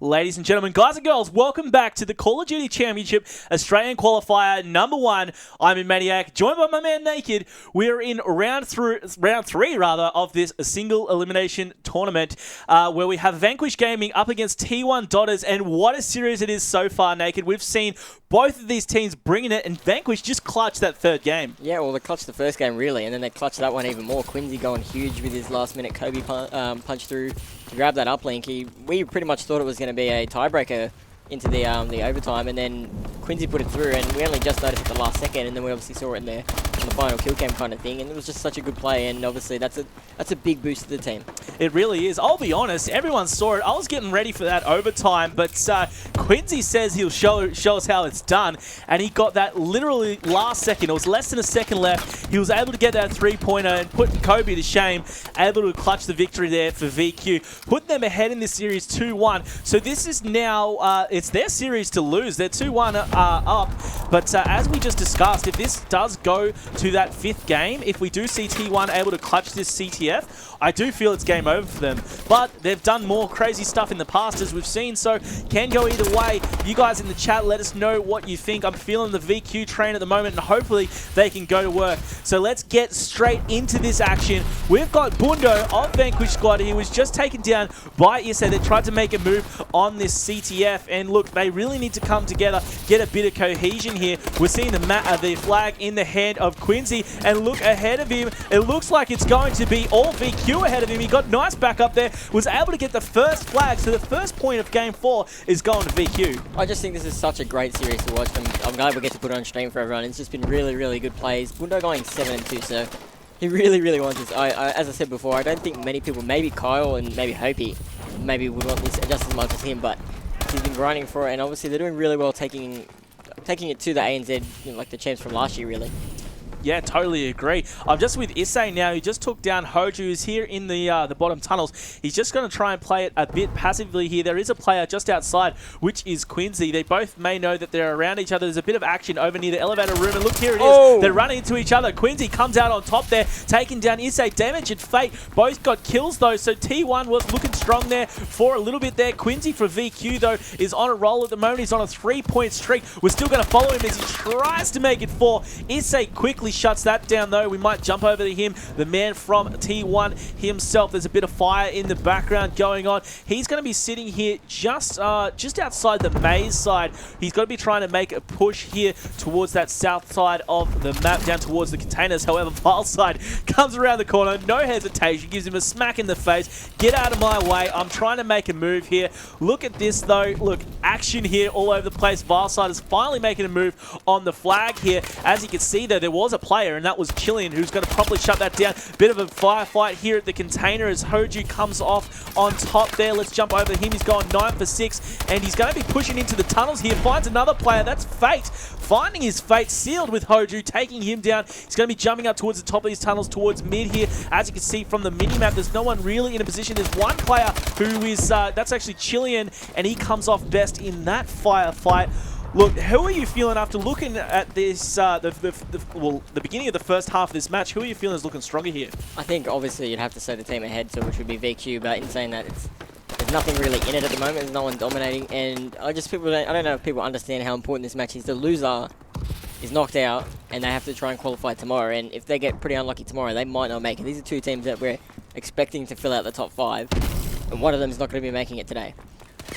Ladies and gentlemen, guys and girls, welcome back to the Call of Duty Championship Australian Qualifier #1. I'm in Maniac, joined by my man Naked. We're in round three of this single elimination tournament where we have Vanquish Gaming up against T1 Dotters, and what a series it is so far, Naked. We've seen both of these teams bringing it, and Vanquish just clutched that third game. Yeah, well, they clutched the first game, really, and then they clutched that one even more. Quincy going huge with his last-minute Kobe punch through to grab that uplink. We pretty much thought it was going to be a tiebreaker into the overtime, and then Quincy put it through, and we only just noticed at the last second, and then we obviously saw it in the final kill cam kind of thing, and it was just such a good play, and obviously that's a big boost to the team. It really is. I'll be honest, everyone saw it. I was getting ready for that overtime, but Quincy says he'll show us how it's done, and he got that literally last second. It was less than a second left. He was able to get that three-pointer and put Kobe to shame, able to clutch the victory there for VQ, putting them ahead in this series 2-1. So this is now, it's their series to lose. They're 2-1 up, but as we just discussed, if this does go to that fifth game, if we do see T1 able to clutch this CTF, I do feel it's game over for them. But they've done more crazy stuff in the past, as we've seen, so can go either way. You guys in the chat, let us know what you think. I'm feeling the VQ train at the moment, and hopefully they can go to work. So let's get straight into this action. We've got Bundo of Vanquish Squad. He was just taken down by Issa. They tried to make a move on this CTF, and look, they really need to come together, get a bit of cohesion here. We're seeing the flag in the hand of Quincy, and look ahead of him. It looks like it's going to be all VQ ahead of him. He got nice back up there, was able to get the first flag, so the first point of game 4 is going to VQ. I just think this is such a great series to watch. I'm glad we get to put it on stream for everyone. It's just been really, really good plays. Bundo going 7-2, so he really, really wants this. As I said before, I don't think many people, maybe Kyle and maybe Hopi, maybe would want this just as much as him, but he's been grinding for it, and obviously they're doing really well taking it to the ANZ, like the champs from last year, really. Yeah, totally agree. I'm just with Issei now. He just took down Hoju, who's here in the bottom tunnels. He's just going to try and play it a bit passively here. There is a player just outside, which is Quincy. They both may know that they're around each other. There's a bit of action over near the elevator room, and look, here it is. Oh. They're running into each other. Quincy comes out on top there, taking down Issei. Damage and Fate both got kills, though, so T1 was looking strong there for a little bit there. Quincy for VQ, though, is on a roll at the moment. He's on a 3-point streak. We're still going to follow him as he tries to make it 4. Issei quickly shuts that down, though. We might jump over to him, the man from T1 himself. There's a bit of fire in the background going on. He's going to be sitting here just outside the maze side. He's got to be trying to make a push here towards that south side of the map, down towards the containers. However, Vileside comes around the corner, no hesitation, gives him a smack in the face. Get out of my way. I'm trying to make a move here. Look at this, though. Look, action here all over the place. Vileside is finally making a move on the flag here. As you can see, though, there was a player, and that was Chillian, who's going to probably shut that down. Bit of a firefight here at the container as Hoju comes off on top there. Let's jump over to him. He's going 9 for 6, and he's going to be pushing into the tunnels here. Finds another player. That's Fate. Finding his fate sealed with Hoju, taking him down. He's going to be jumping up towards the top of these tunnels, towards mid here. As you can see from the mini-map, there's no one really in a position. There's one player who is, that's actually Chillian, and he comes off best in that firefight. Look, who are you feeling after looking at this, the beginning of the first half of this match? Who are you feeling is looking stronger here? I think, obviously, you'd have to say the team ahead, so which would be VQ, but in saying that, there's nothing really in it at the moment. There's no one dominating, and I don't know if people understand how important this match is. The loser is knocked out, and they have to try and qualify tomorrow, and if they get pretty unlucky tomorrow, they might not make it. These are two teams that we're expecting to fill out the top 5, and one of them is not going to be making it today.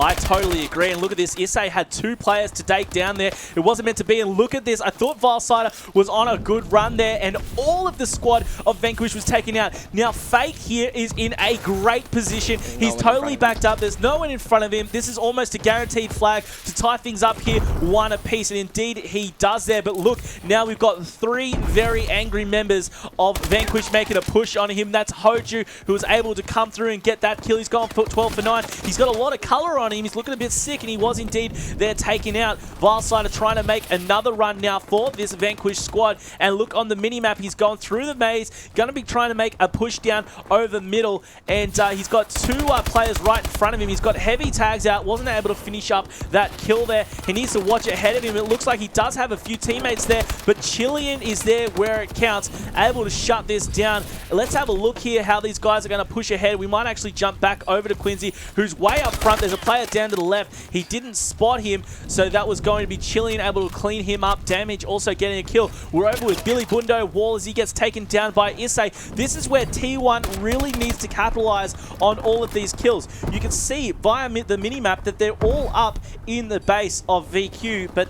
I totally agree, and look at this. Issei had 2 players to take down there. It wasn't meant to be, and look at this. I thought Vilesider was on a good run there, and all of the squad of Vanquish was taken out. Now, Fate here is in a great position. He's totally backed up. There's no one in front of him. This is almost a guaranteed flag to tie things up here, 1 apiece, and indeed he does there. But look, now we've got 3 very angry members of Vanquish making a push on him. That's Hoju, who was able to come through and get that kill. He's gone for 12 for 9. He's got a lot of color on him. He's looking a bit sick, and he was indeed there taken out. Vilesider trying to make another run now for this Vanquish squad. And look on the mini-map, he's gone through the maze, going to be trying to make a push down over middle, and he's got 2 players right in front of him. He's got heavy tags out, wasn't able to finish up that kill there. He needs to watch ahead of him. It looks like he does have a few teammates there, but Chillian is there where it counts, able to shut this down. Let's have a look here how these guys are going to push ahead. We might actually jump back over to Quincy, who's way up front. There's a player player down to the left. He didn't spot him, so that was going to be Chilean able to clean him up. Damage also getting a kill. We're over with Billy Bundo Wall as he gets taken down by Issei. This is where T1 really needs to capitalize on all of these kills. You can see via the minimap that they're all up in the base of VQ, but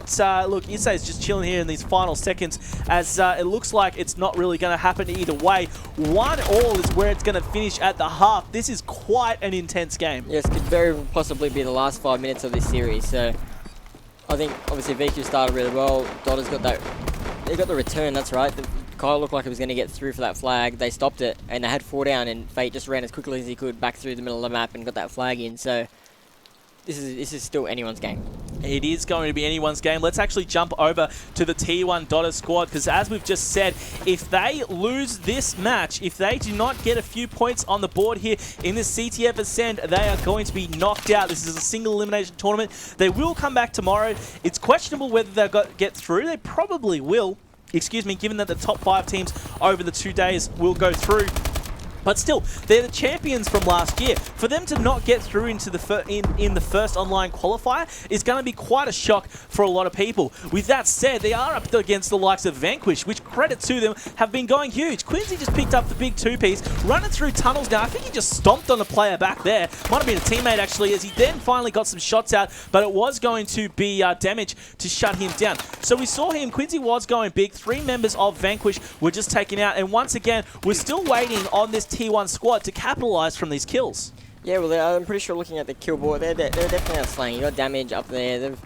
look, Issei is just chilling here in these final seconds as it looks like it's not really going to happen either way. 1-1 is where it's going to finish at the half. This is quite an intense game. Yes, could very possibly be the last 5 minutes of this series. So I think obviously VQ started really well. Dotter's got that. They got the return. That's right. The guy looked like he was going to get through for that flag. They stopped it, and they had 4 down. And Fate just ran as quickly as he could back through the middle of the map and got that flag in. So this is still anyone's game. It is going to be anyone's game. Let's actually jump over to the T1 Dotter squad, because as we've just said, if they lose this match, if they do not get a few points on the board here in this CTF Ascend, they are going to be knocked out. This is a single elimination tournament. They will come back tomorrow. It's questionable whether they'll get through. They probably will, given that the top 5 teams over the 2 days will go through. But still, they're the champions from last year. For them to not get through into the in the first online qualifier is going to be quite a shock for a lot of people. With that said, they are up against the likes of Vanquish, which, credit to them, have been going huge. Quincy just picked up the big 2-piece, running through tunnels now. I think he just stomped on a player back there. Might have been a teammate, actually, as he then finally got some shots out, but it was going to be damage to shut him down. So we saw him. Quincy was going big. 3 members of Vanquish were just taken out, and once again, we're still waiting on this T1 squad to capitalize from these kills. Yeah, well, I'm pretty sure looking at the kill board, they're definitely outslaying. You got damage up there. They've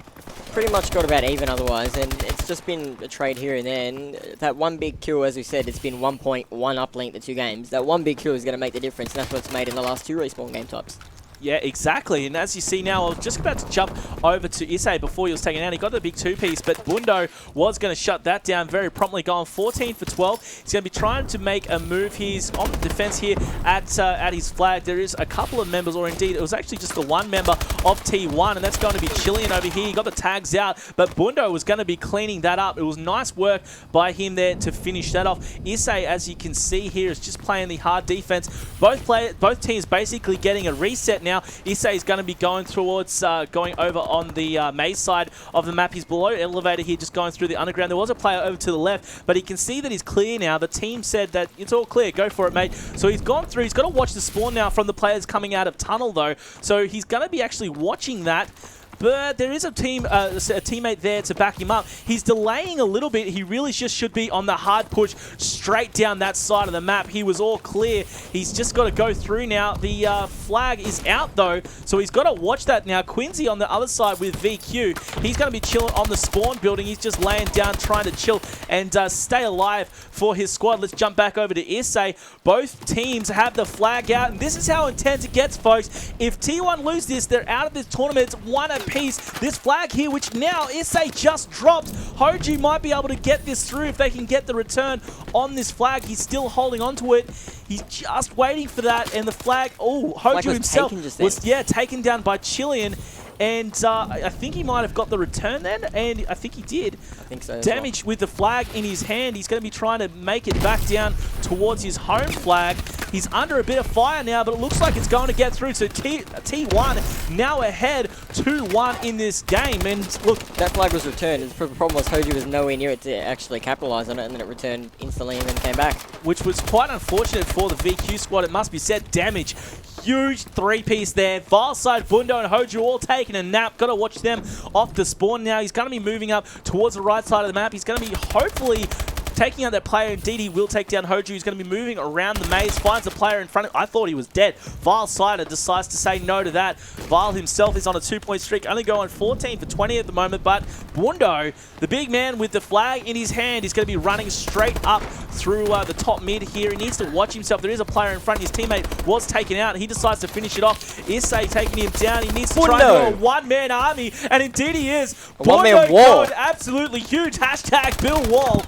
pretty much got about even otherwise, and it's just been a trade here and there. And that one big kill, as we said, it's been 1.1 uplink the 2 games. That one big kill is going to make the difference, and that's what it's made in the last 2 respawn game types. Yeah, exactly. And as you see now, I was just about to jump over to Issei before he was taken out. He got the big 2-piece, but Bundo was going to shut that down very promptly, going 14 for 12. He's going to be trying to make a move. He's on the defense here at his flag. There is a couple of members, or indeed, it was actually just the 1 member of T1, and that's going to be Chilean over here. He got the tags out, but Bundo was going to be cleaning that up. It was nice work by him there to finish that off. Issei, as you can see here, is just playing the hard defense. Both teams basically getting a reset now. Issei is going to be going towards going over on the maze side of the map. He's below elevator here, just going through the underground. There was a player over to the left, but he can see that he's clear now. The team said that it's all clear, go for it, mate. So he's gone through. He's got to watch the spawn now from the players coming out of tunnel, though. So he's going to be actually watching that. But there is a teammate there to back him up. He's delaying a little bit. He really just should be on the hard push straight down that side of the map. He was all clear. He's just got to go through now. The flag is out, though, so he's got to watch that now. Quincy on the other side with VQ. He's going to be chilling on the spawn building. He's just laying down, trying to chill and stay alive for his squad. Let's jump back over to Issei. Both teams have the flag out, and this is how intense it gets, folks. If T1 lose this, they're out of this tournament. It's 1 apiece. This flag here, which now Issei just dropped. Hoju might be able to get this through if they can get the return on this flag. He's still holding on to it. He's just waiting for that, and the flag, oh, Hoju himself was taken down by Chilean. And I think he might have got the return then, and I think he did. I think so. Damage with the flag in his hand. He's going to be trying to make it back down towards his home flag. He's under a bit of fire now, but it looks like it's going to get through. So T1 now ahead 2-1 in this game. And look, that flag was returned. The problem was Hoju was nowhere near it to actually capitalize on it, and then it returned instantly and then came back. Which was quite unfortunate for the VQ squad, it must be said. Damage. Huge 3-piece there. Vile side, Bundo and Hoju all taking a nap. Got to watch them off the spawn now. He's going to be moving up towards the right side of the map. He's going to be hopefully taking out that player. Indeed, he will take down Hoju. He's going to be moving around the maze. Finds a player in front of him. I thought he was dead. Vile Sider decides to say no to that. Vile himself is on a 2-point streak, only going 14 for 20 at the moment. But Bundo, the big man with the flag in his hand, is going to be running straight up through the top mid here. He needs to watch himself. There is a player in front. His teammate was taken out. He decides to finish it off. Issei taking him down. He needs to try and do a 1-man army. And indeed he is. A 1-man wall. Absolutely huge. Hashtag Bill Wall.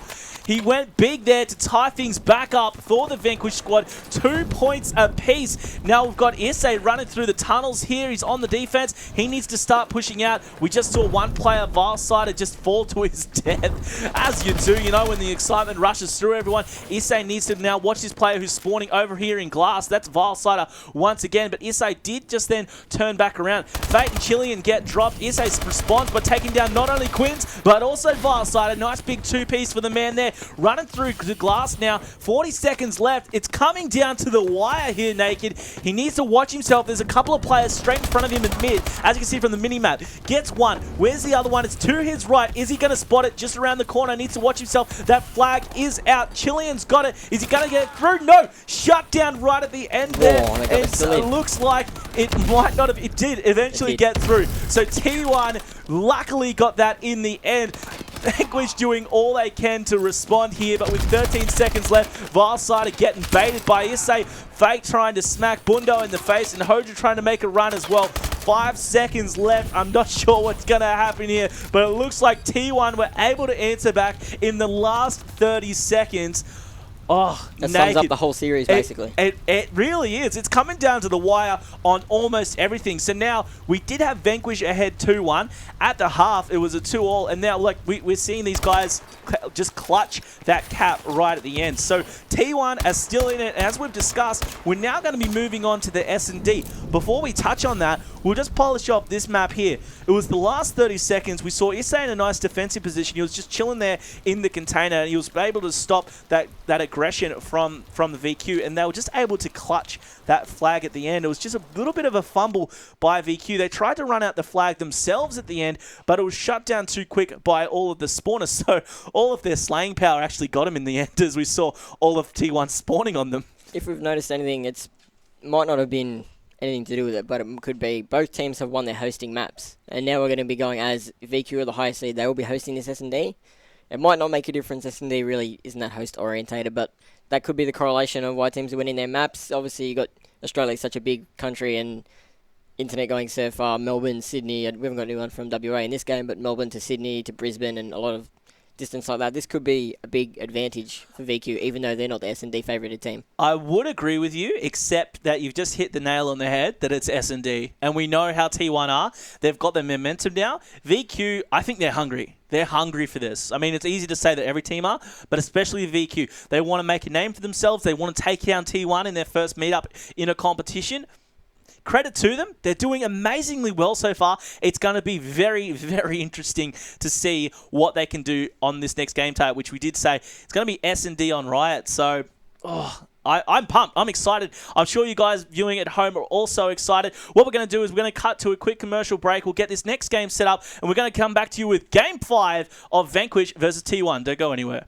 He went big there to tie things back up for the Vanquish squad. 2 points apiece. Now we've got Issei running through the tunnels here. He's on the defense. He needs to start pushing out. We just saw one player, Vilesider, just fall to his death. As you do, you know, when the excitement rushes through everyone. Issei needs to now watch this player who's spawning over here in glass. That's Vilesider once again. But Issei did just then turn back around. Fate and Chilean get dropped. Issei responds by taking down not only Quins, but also Vilesider. Nice big two-piece for the man there. Running through the glass now. 40 seconds left. It's coming down to the wire here, Naked. He needs to watch himself. There's a couple of players straight in front of him in mid, as you can see from the mini-map. Gets one. Where's the other one? It's to his right. Is he going to spot it just around the corner? Needs to watch himself. That flag is out. Chilean's got it. Is he going to get it through? No. Shut down right at the end there. It looks like it might not have. It did eventually get through. So T1 luckily got that in the end. Vanquish doing all they can to respond here, but with 13 seconds left, Vilesider getting baited by Issei. Fake trying to smack Bundo in the face, and Hoja trying to make a run as well. 5 seconds left. I'm not sure what's going to happen here, but it looks like T1 were able to answer back in the last 30 seconds. Oh, that sums up the whole series, basically. It really is. It's coming down to the wire on almost everything. So now, we did have Vanquish ahead 2-1. At the half, it was a 2-all. And now, like, we're seeing these guys just clutch that cap right at the end. So T1 are still in it. And as we've discussed, we're now going to be moving on to the S&D. Before we touch on that, we'll just polish off this map here. It was the last 30 seconds. We saw Issei in a nice defensive position. He was just chilling there in the container. And he was able to stop that aggression from the VQ, and they were just able to clutch that flag at the end. It was just a little bit of a fumble by VQ. They tried to run out the flag themselves at the end, but it was shut down too quick by all of the spawners, so all of their slaying power actually got them in the end, as we saw all of T1 spawning on them. If we've noticed anything, it might not have been anything to do with it, but it could be both teams have won their hosting maps, and now we're going to be going as VQ are the highest seed. They will be hosting this S&D. It might not make a difference. S&D really isn't that host orientated, but that could be the correlation of why teams are winning their maps. Obviously, you got Australia, such a big country, and internet going so far. Melbourne, Sydney. We haven't got anyone from WA in this game, but Melbourne to Sydney to Brisbane, and a lot of distance like that. This could be a big advantage for VQ, even though they're not the S&D favoured team. I would agree with you, except that you've just hit the nail on the head that it's S&D, and we know how T1 are. They've got their momentum now. VQ, I think they're hungry. They're hungry for this. I mean, it's easy to say that every team are, but especially VQ. They want to make a name for themselves. They want to take down T1 in their first meetup in a competition. Credit to them. They're doing amazingly well so far. It's going to be very, very interesting to see what they can do on this next game tape, which we did say it's going to be S&D on Riot. So, I'm pumped. I'm excited. I'm sure you guys viewing at home are also excited. What we're going to do is we're going to cut to a quick commercial break. We'll get this next game set up, and we're going to come back to you with Game 5 of Vanquish versus T1. Don't go anywhere.